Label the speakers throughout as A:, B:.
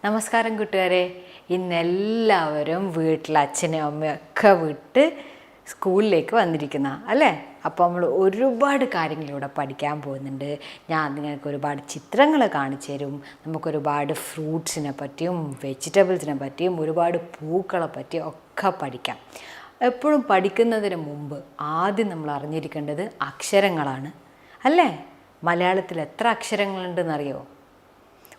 A: നമസ്കാരം കൂട്ടുകാരെ. ഇന്നെല്ലാവരും വീട്ടിൽ അച്ഛനും അമ്മയൊക്കെ വിട്ട് സ്കൂളിലേക്ക് വന്നിരിക്കുന്ന അല്ലേ? അപ്പോൾ നമ്മൾ ഒരുപാട് കാര്യങ്ങളിവിടെ പഠിക്കാൻ പോകുന്നുണ്ട്. ഞാൻ നിങ്ങൾക്ക് ഒരുപാട് ചിത്രങ്ങൾ കാണിച്ചു തരും. നമുക്കൊരുപാട് ഫ്രൂട്ട്സിനെ പറ്റിയും വെജിറ്റബിൾസിനെ പറ്റിയും ഒരുപാട് പൂക്കളെ പറ്റിയും ഒക്കെ പഠിക്കാം. എപ്പോഴും പഠിക്കുന്നതിന് മുമ്പ് ആദ്യം നമ്മൾ അറിഞ്ഞിരിക്കേണ്ടത് അക്ഷരങ്ങളാണ് അല്ലേ? മലയാളത്തിൽ എത്ര അക്ഷരങ്ങളുണ്ടെന്നറിയോ?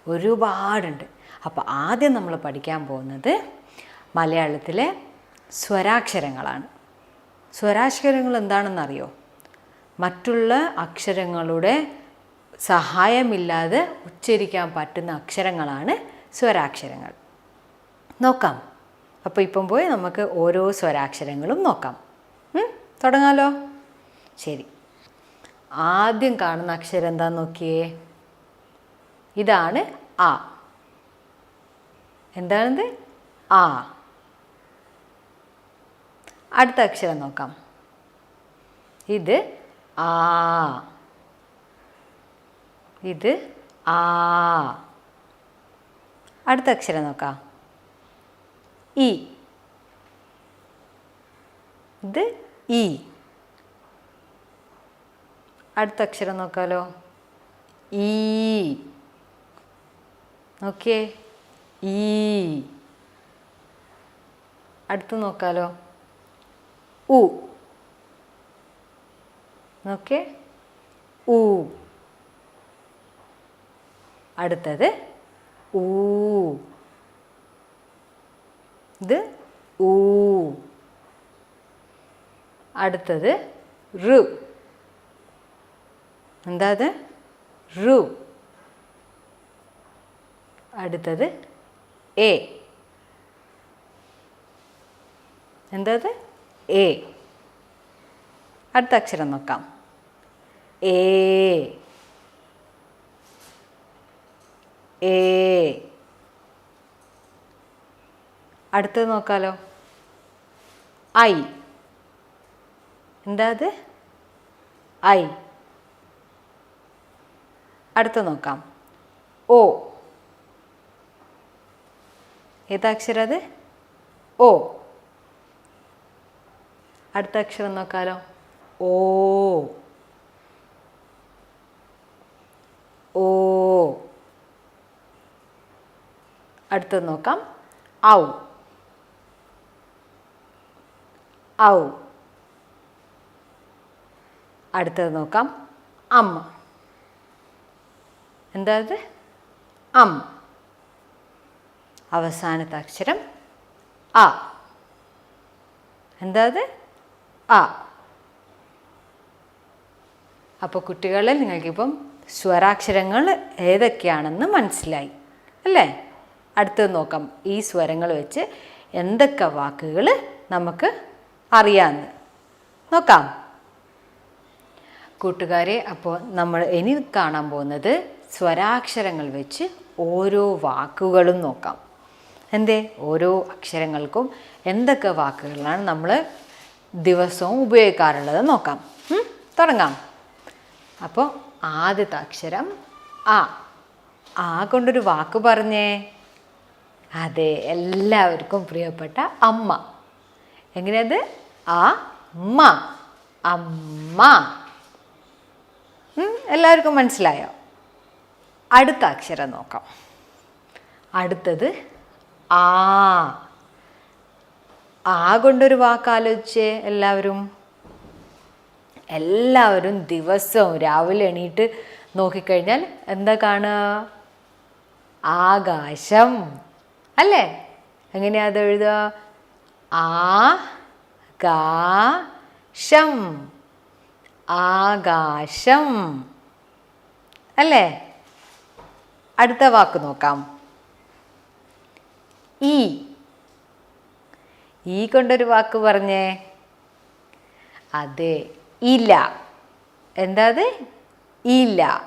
A: ഒരുപാടുണ്ട്. അപ്പോൾ ആദ്യം നമ്മൾ പഠിക്കാൻ പോകുന്നത് മലയാളത്തിലെ സ്വരാക്ഷരങ്ങളാണ്. സ്വരാക്ഷരങ്ങൾ എന്താണെന്നറിയോ? മറ്റുള്ള അക്ഷരങ്ങളുടെ സഹായമില്ലാതെ ഉച്ചരിക്കാൻ പറ്റുന്ന അക്ഷരങ്ങളാണ് സ്വരാക്ഷരങ്ങൾ. നോക്കാം. അപ്പോൾ ഇപ്പം പോയി നമുക്ക് ഓരോ സ്വരാക്ഷരങ്ങളും നോക്കാം. തുടങ്ങാലോ? ശരി. ആദ്യം കാണുന്ന അക്ഷരം എന്താണെന്ന് നോക്കിയേ. ഇതാണ് ആ. എന്താണിത്? ആ. അടുത്ത അക്ഷരം നോക്കാം. ഇത് ആ. ഇത് ആ. അടുത്ത അക്ഷരം നോക്കാം. ഇ. ഇത് ഇ. അടുത്ത അക്ഷരം നോക്കാലോ. ഈ. നോക്കിയേ. ഈ. അടുത്ത് നോക്കാലോ. ഉ. നോക്കിയേ. ഉ. അടുത്തത് ഊ. ഇത് ഊ. അടുത്തത് ഋ. എന്താ അത്? ഋ. അടുത്തത് എ. എന്താത്? എ. അടുത്ത അക്ഷരം നോക്കാം. എ. എ. അടുത്തത് നോക്കാലോ. ഐ. എന്താ അത്? ഐ. അടുത്ത നോക്കാം. ഓ. ഏതാ അക്ഷരം അത്? ഓ. അടുത്ത അക്ഷരം നോക്കാലോ. ഓ. ഓ. അടുത്തത് നോക്കാം. ഔ. ഔ. അടുത്തത് നോക്കാം. അം. എന്താ അത്? അം. അവസാനത്തെ അക്ഷരം അ. എന്താ അത്? അ. അപ്പോൾ കുട്ടികളെ, നിങ്ങൾക്കിപ്പം സ്വരാക്ഷരങ്ങൾ ഏതൊക്കെയാണെന്ന് മനസ്സിലായി അല്ലേ? അടുത്തത് നോക്കാം. ഈ സ്വരങ്ങൾ വെച്ച് എന്തൊക്കെ വാക്കുകൾ നമുക്ക് അറിയാമെന്ന് നോക്കാം. കൂട്ടുകാരെ, അപ്പോൾ നമ്മൾ ഇനി കാണാൻ പോകുന്നത് സ്വരാക്ഷരങ്ങൾ വെച്ച് ഓരോ വാക്കുകളും നോക്കാം. എന്തേ? ഓരോ അക്ഷരങ്ങൾക്കും എന്തൊക്കെ വാക്കുകളാണ് നമ്മൾ ദിവസവും ഉപയോഗിക്കാറുള്ളത് നോക്കാം. തുടങ്ങാം. അപ്പോൾ ആദ്യത്തെ അക്ഷരം ആ. ആ കൊണ്ടൊരു വാക്ക് പറഞ്ഞേ. അതെ, എല്ലാവർക്കും പ്രിയപ്പെട്ട അമ്മ. എങ്ങനെയത്? അമ്മ. അമ്മ. എല്ലാവർക്കും മനസ്സിലായോ? അടുത്ത അക്ഷരം നോക്കാം. അടുത്തത് ആ. ആ കൊണ്ടൊരു വാക്ക് ആലോചിച്ചേ എല്ലാവരും. എല്ലാവരും ദിവസവും രാവിലെ എണീറ്റ് നോക്കിക്കഴിഞ്ഞാൽ എന്താ കാണുക? ആകാശം അല്ലേ? എങ്ങനെയാ അത് എഴുതുക? ആ-കാ-ശം. ആകാശം അല്ലേ? അടുത്ത വാക്ക് നോക്കാം. ഈ. ഈ കൊണ്ടൊരു വാക്ക് പറഞ്ഞേ. അതെ, ഇല. എന്താ അത്? ഇല.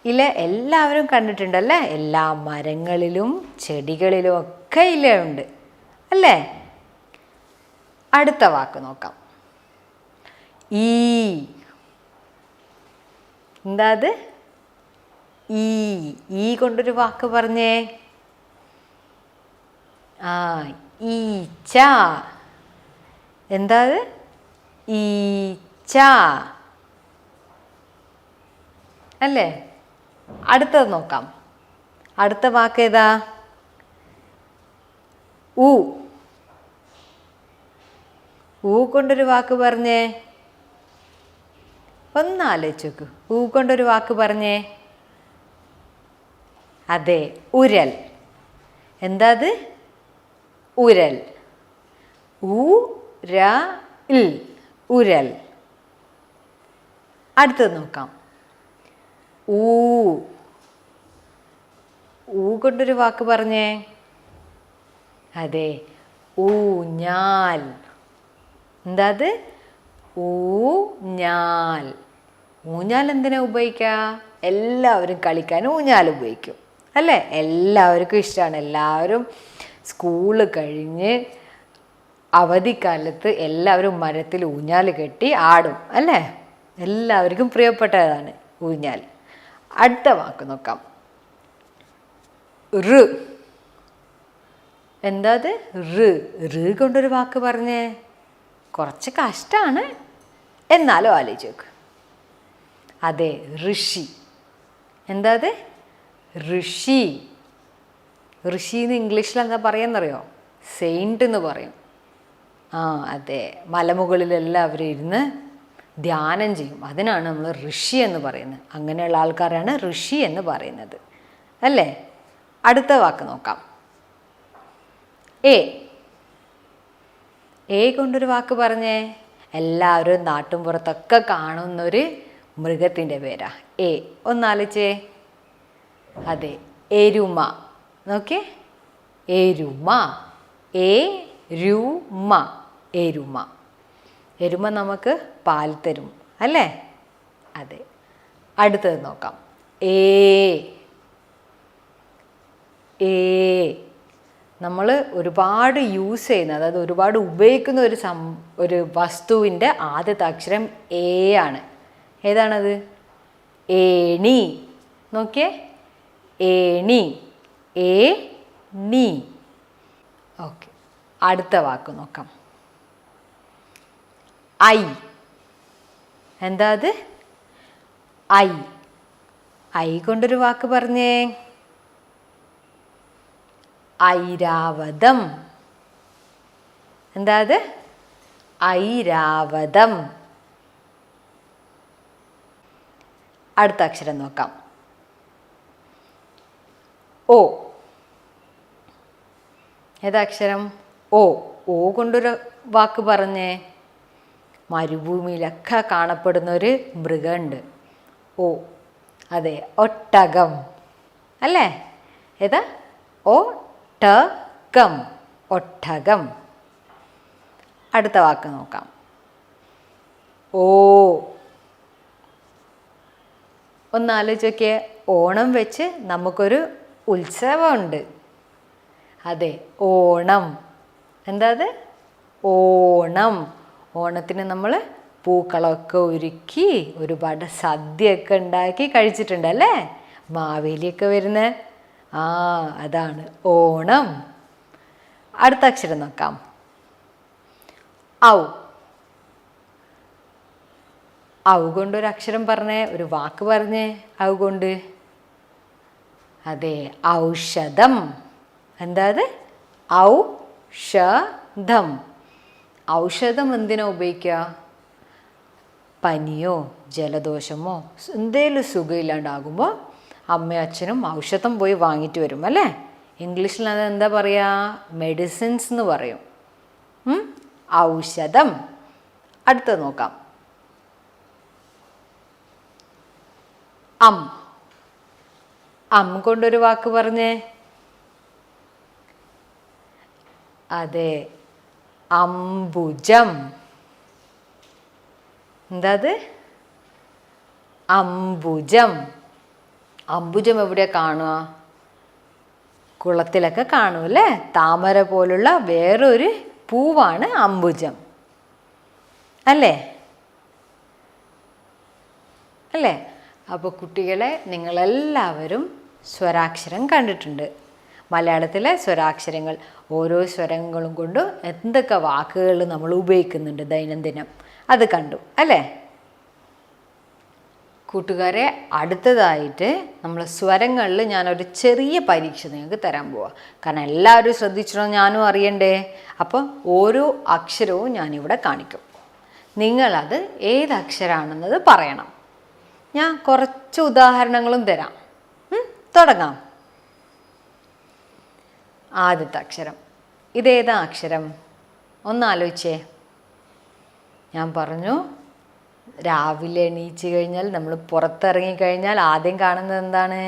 A: ഇല എല്ലാവരും കണ്ടിട്ടുണ്ടല്ലേ? എല്ലാ മരങ്ങളിലും ചെടികളിലും ഒക്കെ ഇലയുണ്ട് അല്ലേ? അടുത്ത വാക്ക് നോക്കാം. ഈ. എന്താ അത്? ഈ കൊണ്ടൊരു വാക്ക് പറഞ്ഞേ. ആ ഈച്ച. എന്താ അത്? ഈച്ച അല്ലേ? അടുത്തത് നോക്കാം. അടുത്ത വാക്ക് ഏതാ? ഊ. ഊ കൊണ്ടൊരു വാക്ക് പറഞ്ഞേ. ഒന്ന് ആലോചിച്ച് നോക്കൂ. ഊ കൊണ്ടൊരു വാക്ക് പറഞ്ഞേ. അതെ, ഉരൽ. എന്താ അത്? ഉരൽ. ഉരൽ, ഉരൽ. അടുത്തത് നോക്കാം. ഊ. ഊ കൊണ്ടൊരു വാക്ക് പറഞ്ഞേ. അതെ, ഊഞ്ഞാൽ. എന്താ അത്? ഊഞ്ഞാൽ. ഊഞ്ഞാൽ എന്തിനാ ഉപയോഗിക്കുക? എല്ലാവരും കളിക്കാൻ ഊഞ്ഞാൽ ഉപയോഗിക്കും അല്ലേ? എല്ലാവർക്കും ഇഷ്ടമാണ്. എല്ലാവരും സ്കൂള് കഴിഞ്ഞ് അവധിക്കാലത്ത് എല്ലാവരും മരത്തിൽ ഊഞ്ഞാൽ കെട്ടി ആടും അല്ലേ? എല്ലാവർക്കും പ്രിയപ്പെട്ടതാണ് ഊഞ്ഞാൽ. അടുത്ത വാക്ക് നോക്കാം. ഋ. എന്താ അത്? ഋ കൊണ്ടൊരു വാക്ക് പറഞ്ഞേ. കുറച്ച് കഷ്ടമാണ്, എന്നാലും ആലോചിച്ച് നോക്ക്. അതെ, ഋഷി. എന്താ അത്? ഋഷി. ഋഷി എന്ന് ഇംഗ്ലീഷിൽ എന്താ പറയുന്നറിയോ? സെയിൻറ്റ് എന്ന് പറയും. ആ അതെ, മലമുകളിലെല്ലാവരും ഇരുന്ന് ധ്യാനം ചെയ്യും. അതിനാണ് നമ്മൾ ഋഷി എന്ന് പറയുന്നത്. അങ്ങനെയുള്ള ആൾക്കാരാണ് ഋഷി എന്ന് പറയുന്നത് അല്ലേ? അടുത്ത വാക്ക് നോക്കാം. എ കൊണ്ടൊരു വാക്ക് പറഞ്ഞേ. എല്ലാവരും നാട്ടുംപുറത്തൊക്കെ കാണുന്നൊരു മൃഗത്തിൻ്റെ പേരാ എ. ഒന്നാലോചിച്ചേ. അതെ, എരുമ. നോക്കിയേ, എരുമ. എരുമ, എരുമ. എരുമ നമുക്ക് പാൽ തരും അല്ലേ? അതെ. അടുത്തത് നോക്കാം. ഏ. നമ്മൾ ഒരുപാട് യൂസ് ചെയ്യുന്ന, അതായത് ഒരുപാട് ഉപയോഗിക്കുന്ന ഒരു വസ്തുവിൻ്റെ ആദ്യത്തെ അക്ഷരം എ ആണ്. ഏതാണത്? ഏണി. നോക്കിയേ, ഏണി. ഏണി. ഓക്കെ. അടുത്ത വാക്ക് നോക്കാം. ഐ. എന്താ അത്? ഐ. ഐ കൊണ്ടൊരു വാക്ക് പറഞ്ഞേ. ഐരാവതം. എന്താ അത്? ഐരാവതം. അടുത്ത അക്ഷരം നോക്കാം. ഓ. ഏതക്ഷരം? ഓ. ഓ കൊണ്ടൊരു വാക്ക് പറഞ്ഞേ. മരുഭൂമിയിലൊക്കെ കാണപ്പെടുന്നൊരു മൃഗമുണ്ട്. ഓ. അതെ, ഒട്ടകം അല്ലേ? ഏതാ? ഒട്ടകം. ഒട്ടകം. അടുത്ത വാക്ക് നോക്കാം. ഓ. ഒന്ന് ആലോചിച്ച് നോക്കിയേ. ഓണം വെച്ച് നമുക്കൊരു ഉത്സവമുണ്ട്. അതെ, ഓണം. എന്താ അത്? ഓണം. ഓണത്തിന് നമ്മൾ പൂക്കളമൊക്കെ ഒരുക്കി ഒരുപാട് സദ്യയൊക്കെ ഉണ്ടാക്കി കഴിച്ചിട്ടുണ്ട് അല്ലേ? മാവേലിയൊക്കെ വരുന്ന അതാണ് ഓണം. അടുത്ത അക്ഷരം നോക്കാം. ഔ. ഔ കൊണ്ടൊരു അക്ഷരം പറഞ്ഞേ, ഒരു വാക്ക് പറഞ്ഞേ. ഔ കൊണ്ട്. അതെ, ഔഷധം. എന്താ അത്? ഔഷധം. ഔഷധം എന്തിനാ ഉപയോഗിക്കുക? പനിയോ ജലദോഷമോ എന്തെങ്കിലും സുഖമില്ലാണ്ടാകുമ്പോൾ അമ്മയും അച്ഛനും ഔഷധം പോയി വാങ്ങിയിട്ട് വരും അല്ലേ? ഇംഗ്ലീഷിൽ അത് എന്താ പറയുക? മെഡിസിൻസ് എന്ന് പറയും. ഔഷധം. അടുത്തത് നോക്കാം. അം കൊണ്ടൊരു വാക്ക് പറഞ്ഞേ. അതെ, അംബുജം. എന്താ അത്? അംബുജം. അംബുജം എവിടെയാണ് കാണുക? കുളത്തിലൊക്കെ കാണും അല്ലേ? താമര പോലുള്ള വേറൊരു പൂവാണ് അംബുജം അല്ലേ? അല്ലേ? അപ്പോൾ കുട്ടികളെ, നിങ്ങളെല്ലാവരും സ്വരാക്ഷരം കണ്ടിട്ടുണ്ട്. മലയാളത്തിലെ സ്വരാക്ഷരങ്ങൾ, ഓരോ സ്വരങ്ങളും കൊണ്ട് എന്തൊക്കെ വാക്കുകൾ നമ്മൾ ഉപയോഗിക്കുന്നുണ്ട് ദൈനംദിനം, അത് കണ്ടു അല്ലേ? കൂട്ടുകാരെ, അടുത്തതായിട്ട് നമ്മൾ സ്വരങ്ങളിൽ ഞാനൊരു ചെറിയ പരീക്ഷ നിങ്ങൾക്ക് തരാൻ പോവാം. കാരണം എല്ലാവരും ശ്രദ്ധിച്ചോ, ഞാനും അറിയണ്ടേ. അപ്പോൾ ഓരോ അക്ഷരവും ഞാനിവിടെ കാണിക്കും. നിങ്ങളത് ഏത് അക്ഷരമാണെന്നത് പറയണം. ഞാൻ കുറച്ച് ഉദാഹരണങ്ങളും തരാം. തുടങ്ങാം. ആദ്യത്തെ അക്ഷരം. ഇതേതാ അക്ഷരം? ഒന്ന് ആലോചിച്ചേ. ഞാൻ പറഞ്ഞു, രാവിലെ എണീച്ച് കഴിഞ്ഞാൽ, നമ്മൾ പുറത്തിറങ്ങിക്കഴിഞ്ഞാൽ ആദ്യം കാണുന്നത് എന്താണ്?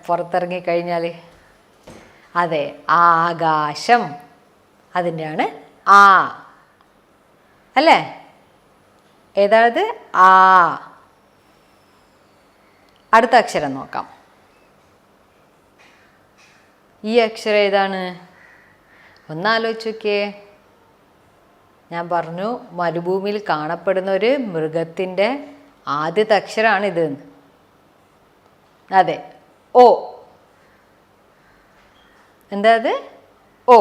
A: പുറത്തിറങ്ങിക്കഴിഞ്ഞാൽ അതെ, ആകാശം. അതിൻ്റെയാണ് ആ അല്ലേ? ഏതാണത്? ആ. അടുത്ത അക്ഷരം നോക്കാം. ഈ അക്ഷരം ഏതാണ്? ഒന്നാലോചിച്ച് നോക്കിയേ. ഞാൻ പറഞ്ഞു, മരുഭൂമിയിൽ കാണപ്പെടുന്ന ഒരു മൃഗത്തിൻ്റെ ആദ്യത്തെ അക്ഷരമാണിത്. അതെ, ഓ. എന്താ അത്? ഓ.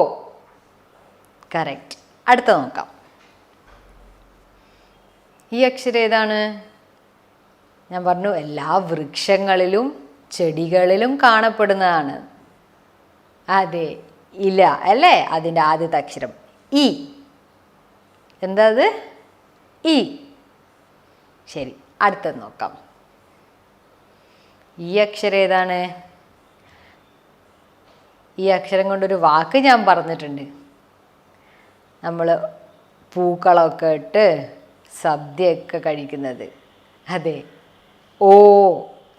A: കറക്റ്റ്. അടുത്ത നോക്കാം. ഈ അക്ഷരം ഏതാണ്? ഞാൻ പറഞ്ഞു, എല്ലാ വൃക്ഷങ്ങളിലും ചെടികളിലും കാണപ്പെടുന്നതാണ്. അതെ, ഇല അല്ലേ? അതിൻ്റെ ആദ്യത്തെ അക്ഷരം ഇ. എന്താ അത്? ഇ. ശരി, അടുത്തത് നോക്കാം. ഈ അക്ഷരം ഏതാണ്? ഈ അക്ഷരം കൊണ്ടൊരു വാക്ക് ഞാൻ പറഞ്ഞിട്ടുണ്ട്. നമ്മൾ പൂക്കളമൊക്കെ ഇട്ട് സദ്യയൊക്കെ കഴിക്കുന്നത്. അതെ, ഓ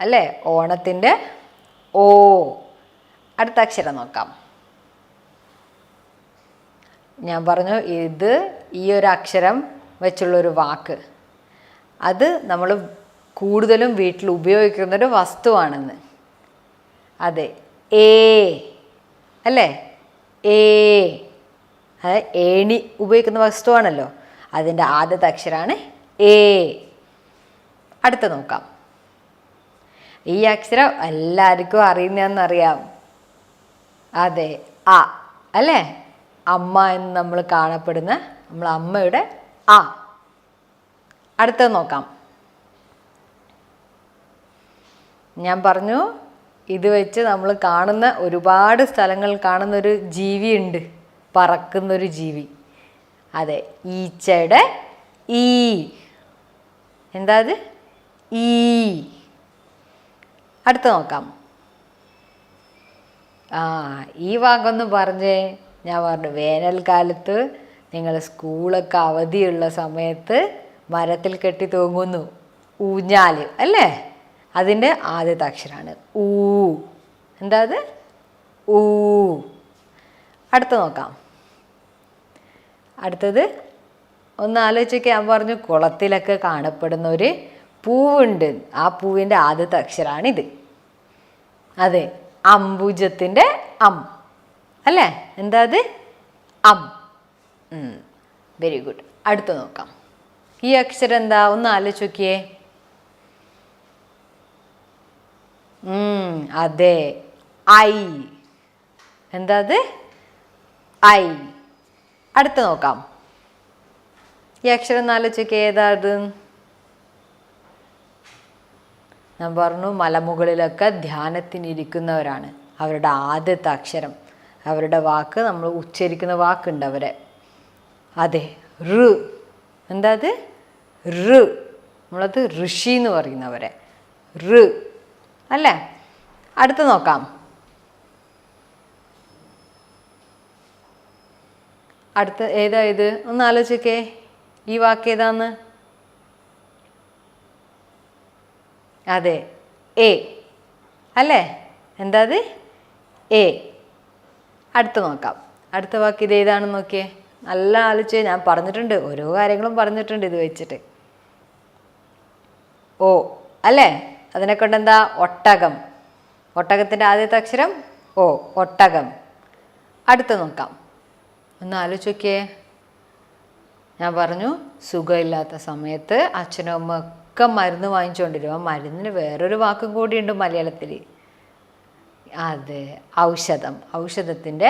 A: അല്ലേ? ഓണത്തിൻ്റെ ഓ. അടുത്ത അക്ഷരം നോക്കാം. ഞാൻ പറഞ്ഞു, ഈ ഒരു അക്ഷരം വെച്ചുള്ളൊരു വാക്ക്, അത് നമ്മൾ കൂടുതലും വീട്ടിൽ ഉപയോഗിക്കുന്നൊരു വസ്തുവാണെന്ന്. അതെ, ഏ അല്ലേ? ഏ. അത് ഏണി ഉപയോഗിക്കുന്ന വസ്തുവാണല്ലോ. അതിൻ്റെ ആദ്യത്തെ അക്ഷരമാണ് ഏ. അടുത്ത നോക്കാം. ഈ അക്ഷരം എല്ലാവർക്കും അറിയുന്നതെന്നറിയാം. അതെ, ആ അല്ലേ? അമ്മ എന്ന് നമ്മൾ കാണപ്പെടുന്ന നമ്മൾ അമ്മയുടെ ആ. അടുത്തത് നോക്കാം. ഞാൻ പറഞ്ഞു, ഇത് വെച്ച് നമ്മൾ കാണുന്ന ഒരുപാട് സ്ഥലങ്ങൾ കാണുന്നൊരു ജീവിയുണ്ട്, പറക്കുന്നൊരു ജീവി. അതെ, ഈച്ചയുടെ ഈ. എന്താ അത്? ഈ. അടുത്ത നോക്കാം. ഈ വാക്കൊന്ന് പറഞ്ഞേ. ഞാൻ പറഞ്ഞു, വേനൽക്കാലത്ത് നിങ്ങൾ സ്കൂളൊക്കെ അവധിയുള്ള സമയത്ത് മരത്തിൽ കെട്ടി തൂങ്ങുന്നു, ഊഞ്ഞാൽ അല്ലേ? അതിൻ്റെ ആദ്യത്തെ അക്ഷരമാണ് ഊ. എന്താ അത്? ഊ. അടുത്ത നോക്കാം. അടുത്തത് ഒന്ന് ആലോചിച്ചൊക്കെ. ഞാൻ പറഞ്ഞു, കുളത്തിലൊക്കെ കാണപ്പെടുന്ന ഒരു പൂവുണ്ട്. ആ പൂവിൻ്റെ ആദ്യത്തെ അക്ഷരമാണിത്. അതെ, അംബുജത്തിൻ്റെ അം അല്ലേ? എന്താ അത്? അം. Very good. അടുത്ത നോക്കാം. ഈ അക്ഷരം എന്താ? ഒന്ന് ആലോചിച്ച് നോക്കിയേ. അതെ, ഐ. എന്താ അത്? ഐ. അടുത്ത നോക്കാം. ഈ അക്ഷരം ഒന്ന് ആലോചിച്ച് നോക്കിയേ. ഏതാ അത്? ഞാൻ പറഞ്ഞു, മലമുകളിലൊക്കെ ധ്യാനത്തിനിരിക്കുന്നവരാണ്. അവരുടെ ആദ്യത്തെ അക്ഷരം, അവരുടെ വാക്ക്, നമ്മൾ ഉച്ചരിക്കുന്ന വാക്കുണ്ട് അവരെ. അതെ, ഋ. എന്താ അത്? ഋ. നമ്മളത് ഋഷി എന്ന് പറയുന്നവരെ. ഋ അല്ലേ? അടുത്ത നോക്കാം. അടുത്ത ഏതാ ഇത്? ഒന്ന് ആലോചിക്കേ. ഈ വാക്ക് ഏതാന്ന്? അതെ, എ അല്ലേ? എന്താ അത്? എ. അടുത്ത നോക്കാം. അടുത്ത വാക്ക് ഇത് ഏതാണെന്ന് നോക്കിയേ. നല്ല ആലോചിച്ച്. ഞാൻ പറഞ്ഞിട്ടുണ്ട്, ഓരോ കാര്യങ്ങളും പറഞ്ഞിട്ടുണ്ട് ഇത് വെച്ചിട്ട്. ഓ അല്ലേ? അതിനെ കൊണ്ട് എന്താ? ഒട്ടകം. ഒട്ടകത്തിൻ്റെ ആദ്യത്തെ അക്ഷരം ഓ. ഒട്ടകം. അടുത്ത നോക്കാം. ഒന്ന് ആലോചിച്ച് നോക്കിയേ. ഞാൻ പറഞ്ഞു, സുഖമില്ലാത്ത സമയത്ത് അച്ഛനും അമ്മ ഒക്കെ ഒക്കെ മരുന്ന് വാങ്ങിച്ചുകൊണ്ടിരും. ആ മരുന്നിന് വേറൊരു വാക്കും കൂടിയുണ്ട് മലയാളത്തിൽ. അതെ, ഔഷധം. ഔഷധത്തിൻ്റെ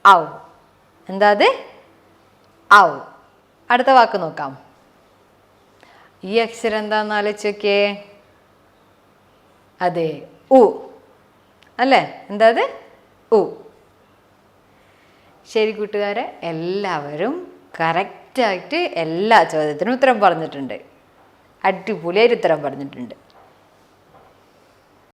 A: ഔ. എന്താ അത്? ഔ. അടുത്ത വാക്ക് നോക്കാം. ഈ അക്ഷരം എന്താണെന്ന് ആലോചിച്ചോക്കേ. അതെ, ഉ അല്ലേ? എന്താ അത്? ഉ. ശരി കൂട്ടുകാരെ, എല്ലാവരും കറക്റ്റായിട്ട് എല്ലാ ചോദ്യത്തിനും ഉത്തരം പറഞ്ഞിട്ടുണ്ട്. അടിപൊളിയായിട്ട് ഉത്തരം പറഞ്ഞിട്ടുണ്ട്.